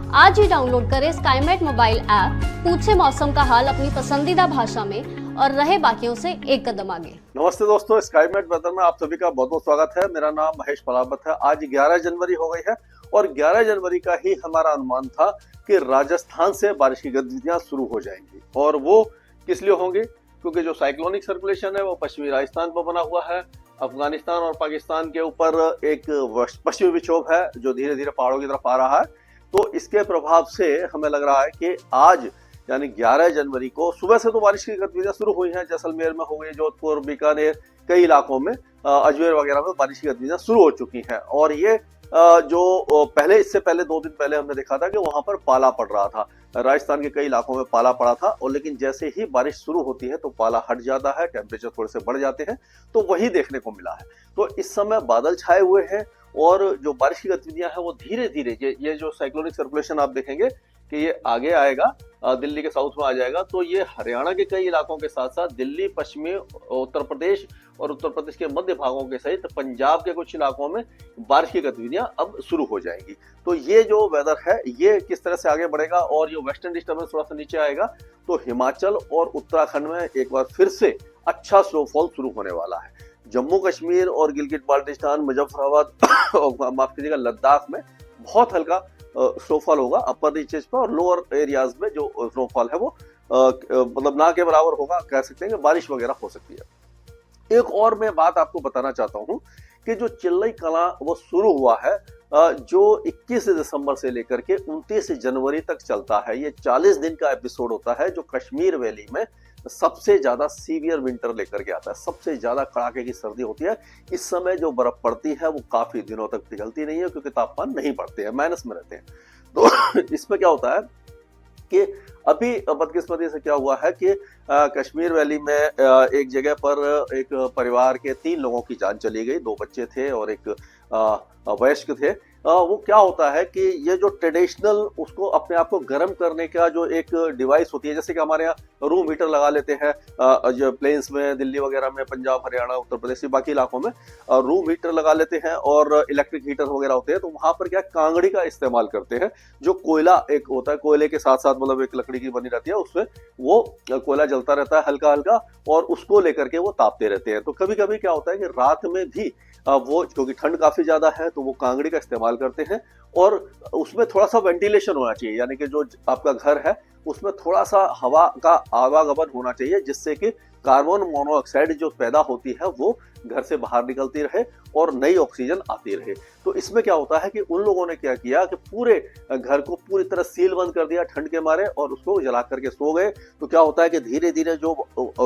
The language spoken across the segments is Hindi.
आज ही डाउनलोड करें स्काईमेट मोबाइल ऐप, पूछे मौसम का हाल अपनी पसंदीदा भाषा में और रहे बाकियों से एक कदम आगे। नमस्ते दोस्तों, स्काईमेट वेदर में आप सभी का बहुत बहुत स्वागत है। मेरा नाम महेश पलावत है। आज 11 जनवरी हो गई है और 11 जनवरी का ही हमारा अनुमान था कि राजस्थान से बारिश की गतिविधियां शुरू हो जाएंगी। और वो किस लिए होंगी? क्योंकि जो साइक्लोनिक सर्कुलेशन है वो पश्चिमी राजस्थान पर बना हुआ है। अफगानिस्तान और पाकिस्तान के ऊपर एक पश्चिमी विक्षोभ है जो धीरे धीरे पहाड़ों की तरफ आ रहा है। तो इसके प्रभाव से हमें लग रहा है कि आज यानी 11 जनवरी को सुबह से तो बारिश की गतिविधियां शुरू हुई हैं। जैसलमेर में हो गई, जोधपुर, बीकानेर, कई इलाकों में, अजमेर वगैरह में बारिश की गतिविधियां शुरू हो चुकी हैं। और ये जो पहले, इससे पहले 2 दिन पहले हमने देखा था कि वहां पर पाला पड़ रहा था। राजस्थान के कई इलाकों में पाला पड़ा था और लेकिन जैसे ही बारिश शुरू होती है तो पाला हट जाता है, टेम्परेचर थोड़े से बढ़ जाते हैं। तो वही देखने को मिला है। तो इस समय बादल छाए हुए हैं और जो बारिश की गतिविधियां हैं वो धीरे धीरे, ये जो साइक्लोनिक सर्कुलेशन आप देखेंगे कि ये आगे आएगा, दिल्ली के साउथ में आ जाएगा। तो ये हरियाणा के कई इलाकों के साथ साथ दिल्ली, पश्चिमी उत्तर प्रदेश और उत्तर प्रदेश के मध्य भागों के सहित पंजाब के कुछ इलाकों में बारिश की गतिविधियां अब शुरू हो जाएंगी। तो ये जो वेदर है ये किस तरह से आगे बढ़ेगा और ये वेस्टर्न डिस्टर्बेंस थोड़ा सा नीचे आएगा तो हिमाचल और उत्तराखंड में एक बार फिर से अच्छा स्नोफॉल शुरू होने वाला है। जम्मू कश्मीर और गिलगित बाल्टिस्तान, मुजफ्फराबाद माफ कीजिएगा, लद्दाख में बहुत हल्का स्नोफॉल होगा। अपर रीचेस पर और लोअर एरियाज में जो स्नोफॉल है वो मतलब ना के बराबर होगा, कह सकते हैं कि बारिश वगैरह हो सकती है। एक और मैं बात आपको बताना चाहता हूं कि जो चिल्लई कला वो शुरू हुआ है जो 21 दिसंबर से लेकर के 29 जनवरी तक चलता है। ये 40 दिन का एपिसोड होता है जो कश्मीर वैली में सबसे ज्यादा सीवियर विंटर लेकर के आता है। सबसे ज्यादा कड़ाके की सर्दी होती है। इस समय जो बर्फ पड़ती है वो काफी दिनों तक पिघलती नहीं है क्योंकि तापमान नहीं बढ़ते हैं, माइनस में रहते हैं। तो इसमें क्या होता है कि अभी बदकिस्मती से क्या हुआ है कि कश्मीर वैली में एक जगह पर एक परिवार के 3 लोगों की जान चली गई। 2 बच्चे थे और एक वयस्क थे। वो क्या होता है कि ये जो ट्रेडिशनल उसको अपने आप को गर्म करने का जो एक डिवाइस होती है, जैसे कि हमारे यहाँ रूम हीटर लगा लेते हैं जो प्लेन्स में, दिल्ली वगैरह में, पंजाब, हरियाणा, उत्तर प्रदेश, बाकी इलाकों में रूम हीटर लगा लेते हैं और इलेक्ट्रिक हीटर वगैरह होते हैं। तो वहां पर क्या कांगड़ी का इस्तेमाल करते हैं, जो कोयला एक होता है, कोयले के साथ साथ मतलब एक लकड़ी की बनी रहती है, उसमें वो कोयला जलता रहता है हल्का हल्का और उसको लेकर के वो तापते रहते हैं। तो कभी कभी क्या होता है कि रात में भी वो, क्योंकि ठंड काफी ज्यादा है तो वो कांगड़ी का इस्तेमाल करते हैं और उसमें थोड़ा सा वेंटिलेशन होना चाहिए, यानी कि जो आपका घर है उसमें थोड़ा सा हवा का आवागमन होना चाहिए जिससे कि कार्बन मोनोऑक्साइड जो पैदा होती है वो घर से बाहर निकलती रहे और नई ऑक्सीजन आती रहे। तो इसमें क्या होता है कि उन लोगों ने क्या किया कि पूरे घर को पूरी तरह सील बंद कर दिया ठंड के मारे और उसको जला करके सो गए। तो क्या होता है कि धीरे धीरे जो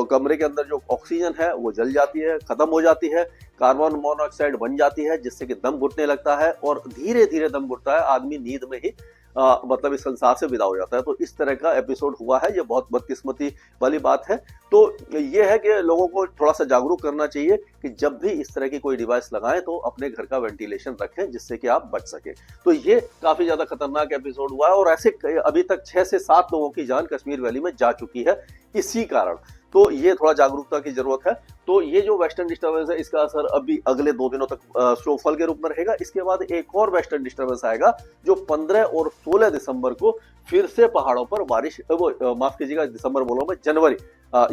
कमरे के अंदर जो ऑक्सीजन है वो जल जाती है, खत्म हो जाती है, कार्बन मोनोऑक्साइड बन जाती है जिससे कि दम घुटने लगता है और धीरे धीरे दम घुटता है, आदमी नींद में ही मतलब इस संसार से विदा हो जाता है। तो इस तरह का एपिसोड हुआ है। ये बहुत बदकिस्मती वाली बात है। तो ये है कि लोगों को थोड़ा सा जागरूक करना चाहिए कि जब भी इस तरह की कोई डिवाइस लगाएं तो अपने घर का वेंटिलेशन रखें जिससे कि आप बच सके। तो ये काफी ज्यादा खतरनाक एपिसोड हुआ है और ऐसे अभी तक 6 से 7 लोगों की जान कश्मीर वैली में जा चुकी है इसी कारण। तो ये थोड़ा जागरूकता की जरूरत है। तो ये जो वेस्टर्न डिस्टर्बेंस है इसका असर अभी अगले 2 दिनों तक स्नोफॉल के रूप में रहेगा। इसके बाद एक और वेस्टर्न डिस्टर्बेंस आएगा जो 15 और 16 दिसंबर को फिर से पहाड़ों पर बारिश, वो माफ कीजिएगा दिसंबर बोलो मैं, जनवरी,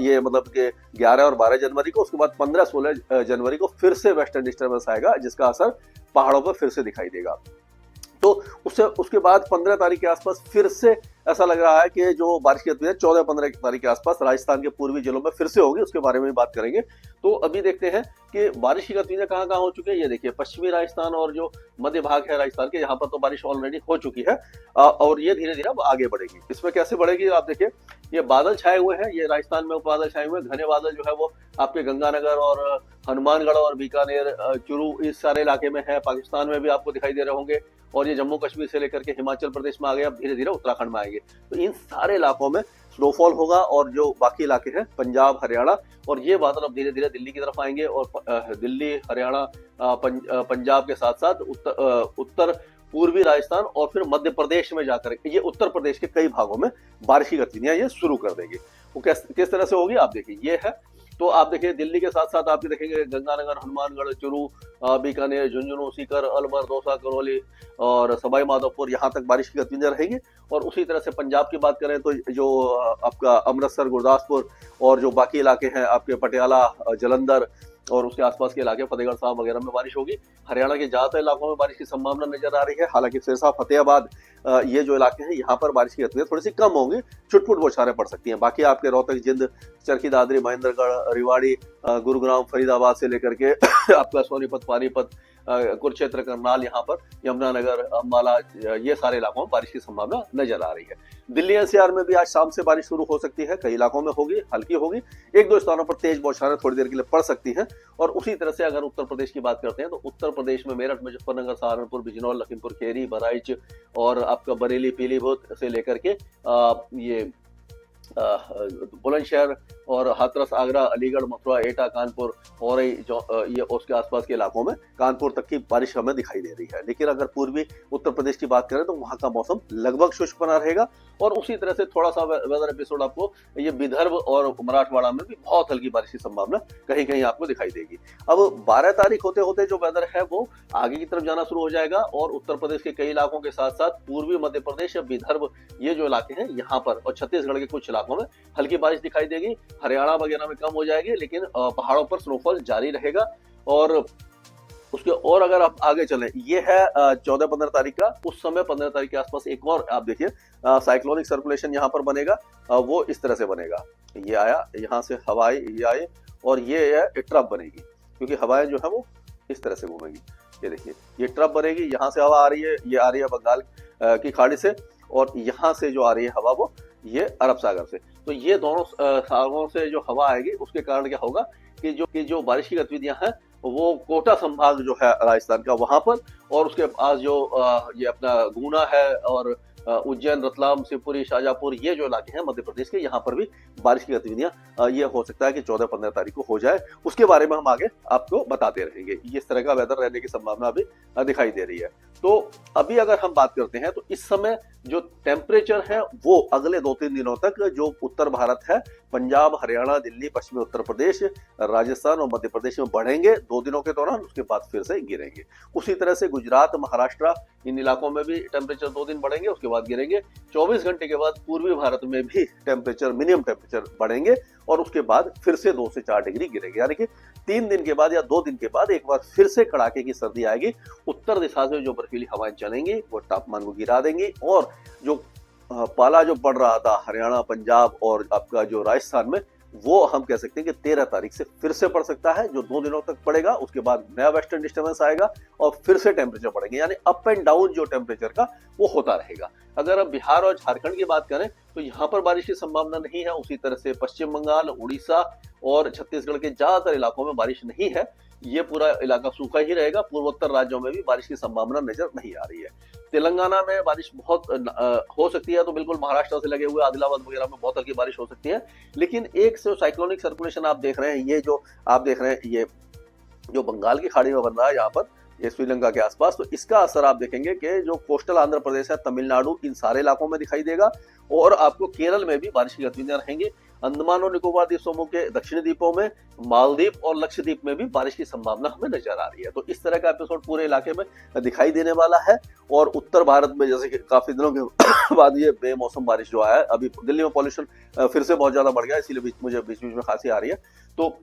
ये मतलब कि 11 और 12 जनवरी को, उसके बाद 15-16 जनवरी को फिर से वेस्टर्न डिस्टर्बेंस आएगा जिसका असर पहाड़ों पर फिर से दिखाई देगा। तो उसके बाद 15 तारीख के आसपास फिर से ऐसा लग रहा है कि जो बारिश की गतिविधियां 14-15 तारीख के आसपास राजस्थान के पूर्वी जिलों में फिर से होगी, उसके बारे में बात करेंगे। तो अभी देखते हैं कि बारिश की गतिविधियां कहां कहां हो चुकी है। ये देखिए पश्चिमी राजस्थान और जो मध्य भाग है राजस्थान के, यहाँ पर तो बारिश ऑलरेडी हो चुकी है और ये धीरे धीरे अब आगे बढ़ेगी। इसमें कैसे बढ़ेगी आप देखिए, ये बादल छाए हुए हैं, ये राजस्थान में बादल छाए हुए हैं, घने बादल जो है वो आपके गंगानगर और हनुमानगढ़ और बीकानेर, चुरू, इस सारे इलाके में है। पाकिस्तान में भी आपको दिखाई दे रहे होंगे और ये जम्मू कश्मीर से लेकर के हिमाचल प्रदेश में आ गए, अब धीरे धीरे उत्तराखंड में आएंगे। तो इन सारे इलाकों में स्नोफॉल होगा और जो बाकी इलाके हैं पंजाब, हरियाणा, और ये बादल अब धीरे धीरे दिल्ली की तरफ आएंगे और दिल्ली, हरियाणा, पंजाब के साथ साथ उत्तर पूर्वी राजस्थान और फिर मध्य प्रदेश में जाकर ये उत्तर प्रदेश के कई भागों में बारिश की गतिविधियां ये शुरू कर देंगी। वो किस तरह से होगी आप देखिए, ये है तो आप देखिए दिल्ली के साथ साथ आप देखेंगे गंगानगर, हनुमानगढ़, चुरू, बीकानेर, झुंझुनू, सीकर, अलवर, दौसा, करौली और सवाई माधोपुर, यहाँ तक बारिश की गतिविधियां रहेंगी। और उसी तरह से पंजाब की बात करें तो जो आपका अमृतसर, गुरदासपुर और जो बाकी इलाके हैं आपके पटियाला, जलंधर और उसके आसपास के इलाके, फतेहगढ़ साहब वगैरह में बारिश होगी। हरियाणा के ज्यादातर इलाकों में बारिश की संभावना नजर आ रही है। हालांकि सिरसा, फतेहाबाद ये जो इलाके हैं यहाँ पर बारिश की गतिविधियां थोड़ी सी कम होंगी, छुटपुट बौछारें पड़ सकती हैं। बाकी आपके रोहतक, जिंद, चरखी दादरी, महेंद्रगढ़, रेवाड़ी, गुरुग्राम, फरीदाबाद से लेकर के आपका सोनीपत, पानीपत, कुरुक्षेत्र, करनाल, यहाँ पर यमुनानगर, अम्बाला, ये सारे इलाकों में बारिश की संभावना नजर आ रही है। दिल्ली एनसीआर में भी आज शाम से बारिश शुरू हो सकती है, कई इलाकों में होगी, हल्की होगी, एक दो स्थानों पर तेज बौछारें थोड़ी देर के लिए पड़ सकती हैं। और उसी तरह से अगर उत्तर प्रदेश की बात करते हैं तो उत्तर प्रदेश में मेरठ, मुजफ्फरनगर, सहारनपुर, बिजनौर, लखीमपुर खीरी, बहराइच और आपका बरेली, पीलीभीत से लेकर के ये बुलंदशहर और हाथरस, आगरा, अलीगढ़, मथुरा, एटा, कानपुर और ये उसके आसपास के इलाकों में कानपुर तक की बारिश हमें दिखाई दे रही है। लेकिन अगर पूर्वी उत्तर प्रदेश की बात करें तो वहां का मौसम लगभग शुष्क बना रहेगा। और उसी तरह से थोड़ा सा वेदर एपिसोड आपको ये विदर्भ और मराठवाड़ा में भी बहुत हल्की बारिश की संभावना कहीं कहीं आपको दिखाई देगी। अब 12 तारीख होते होते जो वेदर है वो आगे की तरफ जाना शुरू हो जाएगा और उत्तर प्रदेश के कई इलाकों के साथ साथ पूर्वी मध्य प्रदेश, विदर्भ, ये जो इलाके हैं यहाँ पर और छत्तीसगढ़ के कुछ इलाकों में हल्की बारिश दिखाई देगी। हरियाणा वगैरह में कम हो जाएगी, लेकिन पहाड़ों पर स्नोफॉल जारी रहेगा। और उसके और अगर आप आगे चलें, ये है 14-15 तारीख का। उस समय 15 तारीख के आसपास एक और आप देखिए साइक्लोनिक सर्कुलेशन यहाँ पर बनेगा। वो इस तरह से बनेगा, ये आया, यहाँ से हवाएं ये आए और ये है ट्रफ बनेगी, क्योंकि हवाएं जो है वो इस तरह से घूमेंगी। ये देखिए ये ट्रफ बनेगी, यहाँ से हवा आ रही है, ये आ रही है बंगाल की खाड़ी से, और यहाँ से जो आ रही है हवा वो ये अरब सागर से। तो ये दोनों सागरों से जो हवा आएगी उसके कारण क्या होगा कि जो बारिश की गतिविधियां हैं वो कोटा संभाग जो है राजस्थान का वहां पर, और उसके पास जो ये अपना गुना है और उज्जैन, रतलाम, शिवपुरी, शाजापुर, ये जो इलाके हैं मध्य प्रदेश के, यहाँ पर भी बारिश की गतिविधियां ये हो सकता है कि 14-15 तारीख को हो जाए। उसके बारे में हम आगे आपको बताते रहेंगे। इस तरह का वेदर रहने की संभावना अभी दिखाई दे रही है। तो अभी अगर हम बात करते हैं तो इस समय जो टेम्परेचर है वो अगले 2-3 दिनों तक जो उत्तर भारत है, पंजाब, हरियाणा, दिल्ली, पश्चिमी उत्तर प्रदेश, राजस्थान और मध्य प्रदेश में बढ़ेंगे 2 दिनों के दौरान, उसके बाद फिर से गिरेंगे। उसी तरह से गुजरात, महाराष्ट्र, इन इलाकों में भी टेम्परेचर 2 दिन बढ़ेंगे, उसके बाद गिरेंगे। 24 घंटे के बाद पूर्वी भारत में भी टेम्परेचर, मिनिमम टेम्परेचर बढ़ेंगे और उसके बाद फिर से 2 से 4 डिग्री गिरेंगे। यानी कि 3 दिन के बाद या 2 दिन के बाद एक बार फिर से कड़ाके की सर्दी आएगी। उत्तर दिशा से जो बर्फीली हवाएं चलेंगी वो तापमान को गिरा देंगी, और जो पाला जो पड़ रहा था हरियाणा, पंजाब और आपका जो राजस्थान में, वो हम कह सकते हैं कि 13 तारीख से फिर से पड़ सकता है, जो 2 दिनों तक पड़ेगा। उसके बाद नया वेस्टर्न डिस्टर्बेंस आएगा और फिर से टेम्परेचर बढ़ेंगे, यानी अप एंड डाउन जो टेम्परेचर का वो होता रहेगा। अगर अब बिहार और झारखंड की बात करें तो यहाँ पर बारिश की संभावना नहीं है। उसी तरह से पश्चिम बंगाल, उड़ीसा और छत्तीसगढ़ के ज्यादातर इलाकों में बारिश नहीं है, ये पूरा इलाका सूखा ही रहेगा। पूर्वोत्तर राज्यों में भी बारिश की संभावना नजर नहीं आ रही है। तेलंगाना में बारिश बहुत हो सकती है, तो बिल्कुल महाराष्ट्र से लगे हुए आदिलाबाद वगैरह में बहुत हल्की बारिश हो सकती है। लेकिन एक से साइक्लोनिक सर्कुलेशन आप देख रहे हैं, ये जो आप देख रहे हैं, ये जो बंगाल की खाड़ी में बन रहा है यहाँ पर, ये श्रीलंका के आसपास, तो इसका असर आप देखेंगे कि जो कोस्टल आंध्र प्रदेश है, तमिलनाडु, इन सारे इलाकों में दिखाई देगा। और आपको केरल में भी बारिश की गतिविधियां रहेंगी। अंडमान और निकोबार द्वीप समूह के दक्षिणी द्वीपों में, मालदीव और लक्षद्वीप में भी बारिश की संभावना हमें नजर आ रही है। तो इस तरह का एपिसोड पूरे इलाके में दिखाई देने वाला है। और उत्तर भारत में जैसे कि काफी दिनों के बाद ये बेमौसम बारिश जो है, अभी दिल्ली में पॉल्यूशन फिर से बहुत ज्यादा बढ़ गया, इसीलिए मुझे बीच बीच में खांसी आ रही है। तो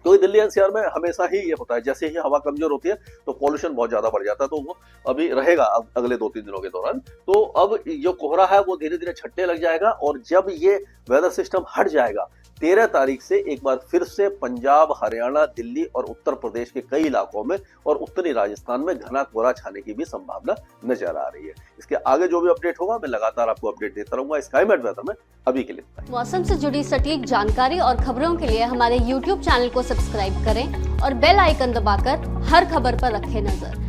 दिल्ली एनसीआर में हमेशा ही ये होता है, जैसे ही हवा कमजोर होती है तो पॉल्यूशन बहुत ज्यादा बढ़ जाता है। तो वो अभी रहेगा अगले 2-3 दिनों के दौरान। तो अब जो कोहरा है वो धीरे धीरे छटने लग जाएगा, और जब ये वेदर सिस्टम हट जाएगा 13 तारीख से एक बार फिर से पंजाब, हरियाणा, दिल्ली और उत्तर प्रदेश के कई इलाकों में और उत्तरी राजस्थान में घना कोहरा छाने की भी संभावना नजर आ रही है। इसके आगे जो भी अपडेट होगा मैं लगातार आपको अपडेट देता रहूंगा स्काईमेट वेदर में। अभी के लिए मौसम से जुड़ी सटीक जानकारी और खबरों के लिए हमारे YouTube चैनल को सब्सक्राइब करें और बेल आइकन दबाकर हर खबर पर रखें नजर।